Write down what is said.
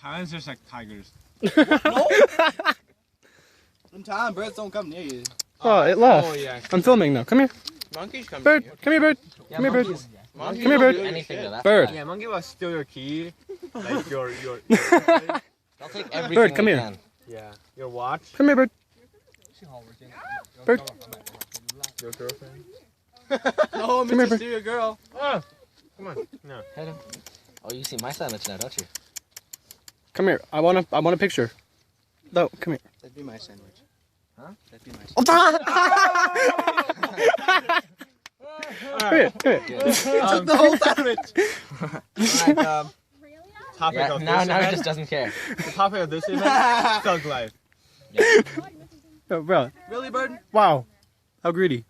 Thailand's just like tigers. No. Sometimes birds don't come near you. Oh, it left. Oh yeah. I'm filming now. Come here. Monkeys come. Bird. Come here, bird. Yeah, Come here, bird. monkeys. Monkey Come here, bird. Anything to that. Bird. Yeah, monkey will steal your key, like your. They'll take everything. Bird, come they here. can. Yeah, your watch, Come here, bird. Bird. your girlfriend. No, Come here, Mr. bird. Steal your girl. Oh, come on. No. Hit him. Oh, you see my sandwich now, don't you? Come here. I want a picture. No, come here. That'd be my sandwich. Huh? That'd be my sandwich. Come here. Come here. Took the whole sandwich. Alright, topic Yeah, of now this he event. just doesn't care. The topic of this event, thug life. Oh, bro. Really, bird? Wow. How greedy.